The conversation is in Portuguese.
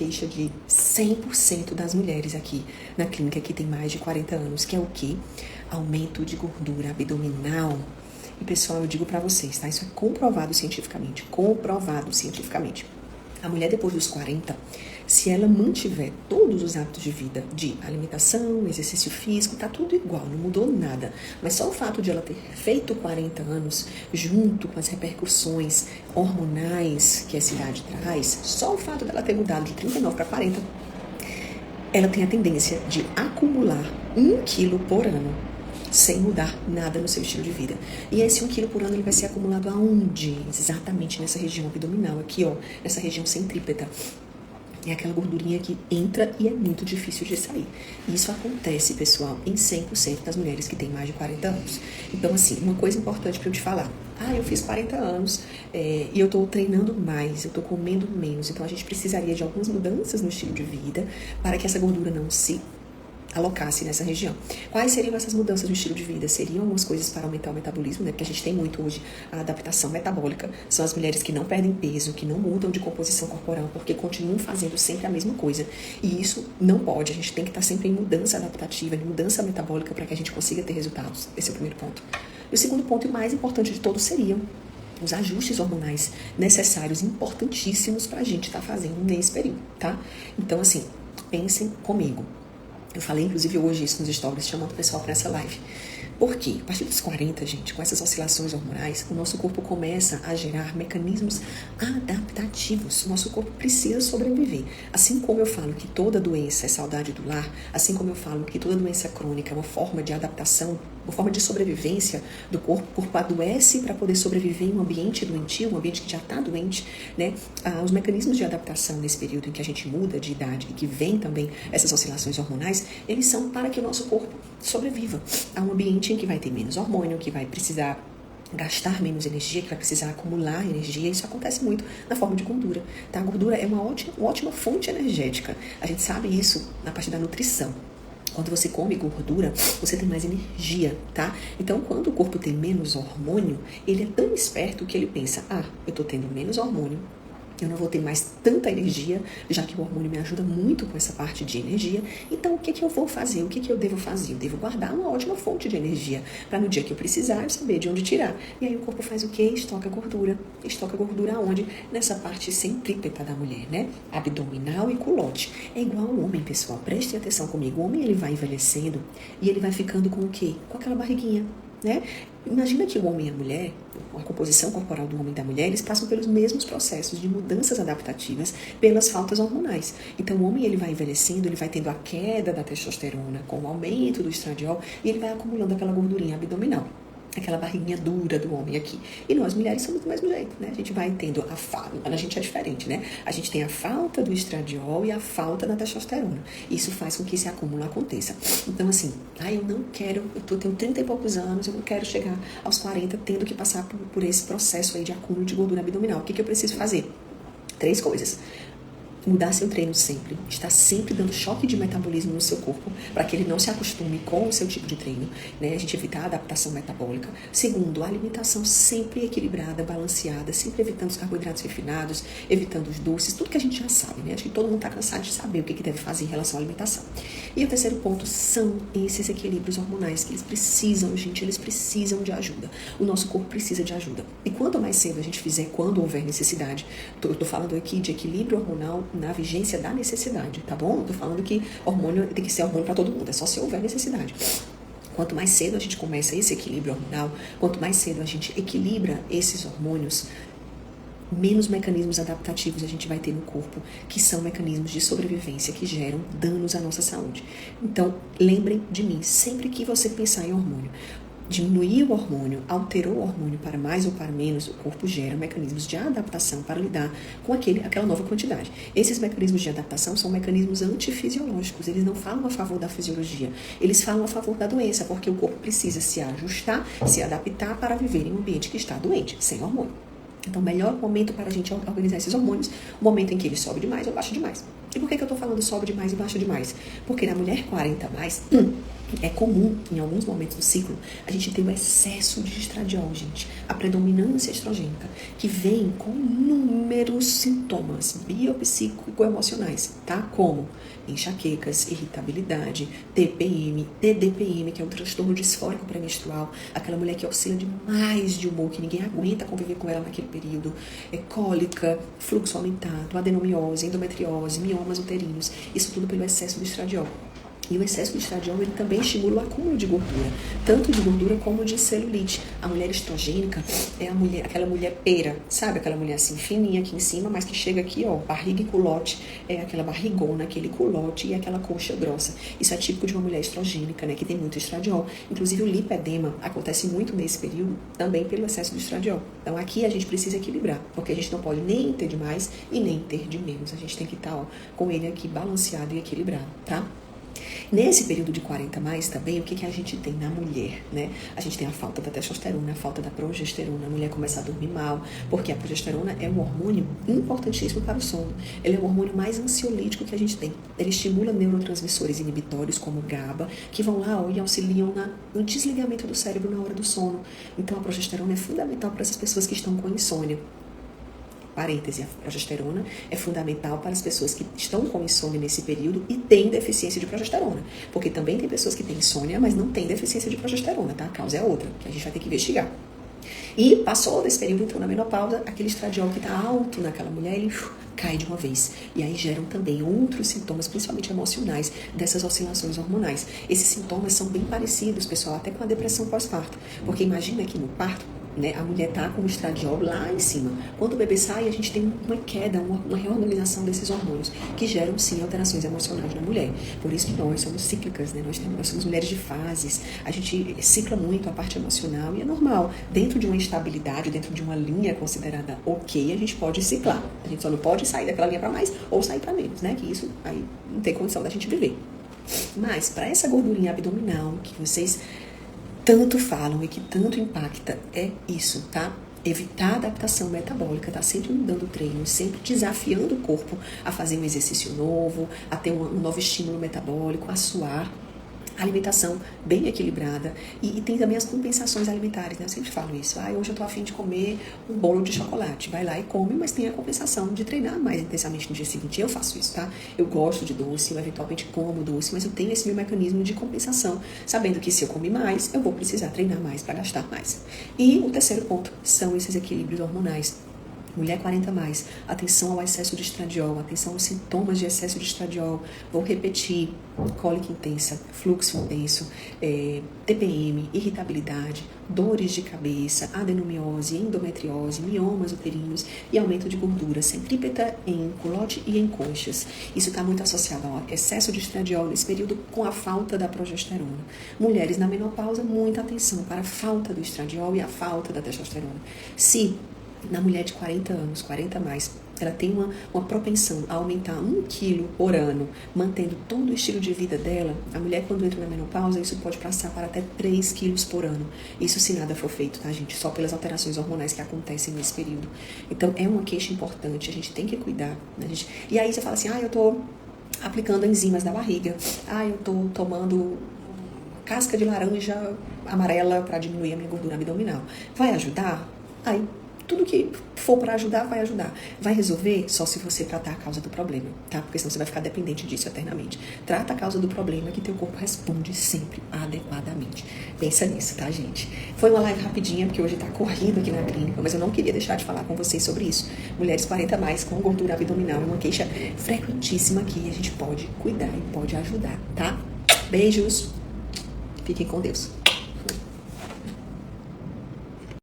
queixa de 100% das mulheres aqui na clínica que tem mais de 40 anos, que é o quê? Aumento de gordura abdominal. E pessoal, eu digo pra vocês, tá? Isso é comprovado cientificamente. Comprovado cientificamente. A mulher depois dos 40, se ela mantiver todos os hábitos de vida, de alimentação, exercício físico, tá tudo igual, não mudou nada. Mas só o fato de ela ter feito 40 anos, junto com as repercussões hormonais que essa idade traz, só o fato dela ter mudado de 39 para 40, ela tem a tendência de acumular 1 quilo por ano, sem mudar nada no seu estilo de vida. E esse 1 quilo por ano ele vai ser acumulado aonde? Exatamente nessa região abdominal, aqui ó, nessa região centrípeta. É aquela gordurinha que entra e é muito difícil de sair. E isso acontece, pessoal, em 100% das mulheres que têm mais de 40 anos. Então, assim, uma coisa importante para eu te falar. Eu fiz 40 anos e eu tô treinando mais, eu tô comendo menos. Então, a gente precisaria de algumas mudanças no estilo de vida para que essa gordura não se alocasse nessa região. Quais seriam essas mudanças no estilo de vida? Seriam algumas coisas para aumentar o metabolismo, né? Porque a gente tem muito hoje a adaptação metabólica. São as mulheres que não perdem peso, que não mudam de composição corporal, porque continuam fazendo sempre a mesma coisa. E isso não pode. A gente tem que estar sempre em mudança adaptativa, em mudança metabólica para que a gente consiga ter resultados. Esse é o primeiro ponto. E o segundo ponto, e o mais importante de todos, seriam os ajustes hormonais necessários, importantíssimos para a gente estar fazendo nesse período, tá? Então, assim, pensem comigo. Eu falei, inclusive, hoje isso nos stories, chamando o pessoal para essa live. Por quê? A partir dos 40, gente, com essas oscilações hormonais, o nosso corpo começa a gerar mecanismos adaptativos. O nosso corpo precisa sobreviver. Assim como eu falo que toda doença é saudade do lar, assim como eu falo que toda doença crônica é uma forma de adaptação, uma forma de sobrevivência do corpo. O corpo adoece para poder sobreviver em um ambiente doentio, um ambiente que já está doente, né? Os mecanismos de adaptação nesse período em que a gente muda de idade e que vem também essas oscilações hormonais, eles são para que o nosso corpo sobreviva a um ambiente em que vai ter menos hormônio, que vai precisar gastar menos energia, que vai precisar acumular energia. Isso acontece muito na forma de gordura, tá? A gordura é uma ótima fonte energética. A gente sabe isso na parte da nutrição. Quando você come gordura, você tem mais energia, tá? Então, quando o corpo tem menos hormônio, ele é tão esperto que ele pensa, eu tô tendo menos hormônio, eu não vou ter mais tanta energia, já que o hormônio me ajuda muito com essa parte de energia. Então, o que eu vou fazer? O que eu devo fazer? Eu devo guardar uma ótima fonte de energia, para no dia que eu precisar, eu saber de onde tirar. E aí o corpo faz o quê? Estoca gordura. Estoca gordura aonde? Nessa parte centrípeta da mulher, né? Abdominal e culote. É igual ao homem, pessoal. Prestem atenção comigo. O homem, ele vai envelhecendo e ele vai ficando com o quê? Com aquela barriguinha, né? Imagina que o homem e a mulher, a composição corporal do homem e da mulher, eles passam pelos mesmos processos de mudanças adaptativas pelas faltas hormonais. Então o homem, ele vai envelhecendo, ele vai tendo a queda da testosterona com o aumento do estradiol e ele vai acumulando aquela gordurinha abdominal, aquela barriguinha dura do homem aqui. E nós mulheres somos do mesmo jeito, né? A gente vai tendo a falta, a gente é diferente, né? A gente tem a falta do estradiol e a falta da testosterona. Isso faz com que esse acúmulo aconteça. Então, assim, eu não quero, tenho 30 e poucos anos, eu não quero chegar aos 40 tendo que passar por esse processo aí de acúmulo de gordura abdominal. O que eu preciso fazer? 3 coisas. Mudar seu treino sempre, estar sempre dando choque de metabolismo no seu corpo, para que ele não se acostume com o seu tipo de treino, né? A gente evitar a adaptação metabólica. Segundo, a alimentação sempre equilibrada, balanceada, sempre evitando os carboidratos refinados, evitando os doces, tudo que a gente já sabe, né? Acho que todo mundo está cansado de saber o que deve fazer em relação à alimentação. E o terceiro ponto são esses equilíbrios hormonais que eles precisam, gente, eles precisam de ajuda. O nosso corpo precisa de ajuda. E quanto mais cedo a gente fizer, quando houver necessidade, eu tô falando aqui de equilíbrio hormonal na vigência da necessidade, tá bom? Eu tô falando que hormônio tem que ser hormônio para todo mundo, é só se houver necessidade. Quanto mais cedo a gente começa esse equilíbrio hormonal, quanto mais cedo a gente equilibra esses hormônios, menos mecanismos adaptativos a gente vai ter no corpo, que são mecanismos de sobrevivência que geram danos à nossa saúde. Então, lembrem de mim, sempre que você pensar em hormônio, diminuir o hormônio, alterou o hormônio para mais ou para menos, o corpo gera mecanismos de adaptação para lidar com aquela nova quantidade. Esses mecanismos de adaptação são mecanismos antifisiológicos, eles não falam a favor da fisiologia, eles falam a favor da doença, porque o corpo precisa se ajustar, se adaptar para viver em um ambiente que está doente, sem hormônio. Então, o melhor momento para a gente organizar esses hormônios, o momento em que ele sobe demais ou baixa demais. E por que eu tô falando sobe demais e baixa demais? Porque na mulher 40 mais, é comum, em alguns momentos do ciclo, a gente ter o excesso de estradiol, gente. A predominância estrogênica, que vem com inúmeros sintomas biopsíquico-emocionais, tá? Como enxaquecas, irritabilidade, TPM, TDPM, que é um transtorno disfórico pré-menstrual, aquela mulher que oscila demais de humor, que ninguém aguenta conviver com ela naquele período, cólica, fluxo aumentado, adenomiose, endometriose, miomas uterinos, isso tudo pelo excesso de estradiol. E o excesso de estradiol, ele também estimula o acúmulo de gordura, tanto de gordura como de celulite. A mulher estrogênica é aquela mulher pera, sabe? Aquela mulher assim, fininha aqui em cima, mas que chega aqui, ó, barriga e culote, é aquela barrigona, aquele culote e aquela coxa grossa. Isso é típico de uma mulher estrogênica, né, que tem muito estradiol. Inclusive o lipedema acontece muito nesse período, também pelo excesso de estradiol. Então aqui a gente precisa equilibrar, porque a gente não pode nem ter de mais e nem ter de menos. A gente tem que estar, ó, com ele aqui balanceado e equilibrado, tá? Nesse período de 40 mais também, o que a gente tem na mulher, né? A gente tem a falta da testosterona, a falta da progesterona, a mulher começa a dormir mal, porque a progesterona é um hormônio importantíssimo para o sono. Ele é o hormônio mais ansiolítico que a gente tem. Ele estimula neurotransmissores inibitórios, como o GABA, que vão lá e auxiliam no desligamento do cérebro na hora do sono. Então a progesterona é fundamental para essas pessoas que estão com insônia. Parêntese, a progesterona é fundamental para as pessoas que estão com insônia nesse período e têm deficiência de progesterona. Porque também tem pessoas que têm insônia, mas não têm deficiência de progesterona, tá? A causa é outra, que a gente vai ter que investigar. E passou desse período, entrou na menopausa, aquele estradiol que está alto naquela mulher, ele cai de uma vez. E aí geram também outros sintomas, principalmente emocionais, dessas oscilações hormonais. Esses sintomas são bem parecidos, pessoal, até com a depressão pós-parto. Porque imagina que no parto, né, a mulher está com o estradiol lá em cima. Quando o bebê sai, a gente tem uma queda, uma reorganização desses hormônios, que geram, sim, alterações emocionais na mulher. Por isso que nós somos cíclicas, né? Nós somos mulheres de fases. A gente cicla muito a parte emocional e é normal. Dentro de uma estabilidade, dentro de uma linha considerada ok, a gente pode ciclar. A gente só não pode sair daquela linha para mais ou sair para menos, né? Que isso aí não tem condição da gente viver. Mas, para essa gordurinha abdominal que vocês tanto falam e que tanto impacta, é isso, tá? Evitar a adaptação metabólica, tá sempre dando treino, sempre desafiando o corpo a fazer um exercício novo, a ter um novo estímulo metabólico, a suar. Alimentação bem equilibrada e tem também as compensações alimentares, né? Eu sempre falo isso. Hoje eu tô a fim de comer um bolo de chocolate. Vai lá e come, mas tem a compensação de treinar mais intensamente no dia seguinte. Eu faço isso, tá? Eu gosto de doce, eu eventualmente como doce, mas eu tenho esse meu mecanismo de compensação, sabendo que se eu comer mais, eu vou precisar treinar mais para gastar mais. E o terceiro ponto são esses equilíbrios hormonais. Mulher 40 mais, atenção ao excesso de estradiol, atenção aos sintomas de excesso de estradiol. Vou repetir: cólica intensa, fluxo intenso, TPM, irritabilidade, dores de cabeça, adenomiose, endometriose, miomas uterinos e aumento de gordura centrípeta em culote e em coxas. Isso está muito associado ao excesso de estradiol nesse período com a falta da progesterona. Mulheres na menopausa, muita atenção para a falta do estradiol e a falta da testosterona. Se na mulher de 40 anos, 40 mais, ela tem uma propensão a aumentar 1 quilo por ano, mantendo todo o estilo de vida dela, a mulher quando entra na menopausa, isso pode passar para até 3 quilos por ano. Isso se nada for feito, tá, gente? Só pelas alterações hormonais que acontecem nesse período. Então, é uma queixa importante, a gente tem que cuidar, né, gente? E aí você fala assim, eu tô aplicando enzimas na barriga, eu tô tomando casca de laranja amarela para diminuir a minha gordura abdominal. Vai ajudar? Tudo que for para ajudar, vai ajudar. Vai resolver só se você tratar a causa do problema, tá? Porque senão você vai ficar dependente disso eternamente. Trata a causa do problema que teu corpo responde sempre adequadamente. Pensa nisso, tá, gente? Foi uma live rapidinha, porque hoje tá corrido aqui na clínica, mas eu não queria deixar de falar com vocês sobre isso. Mulheres 40 mais com gordura abdominal é uma queixa frequentíssima que a gente pode cuidar e pode ajudar, tá? Beijos. Fiquem com Deus.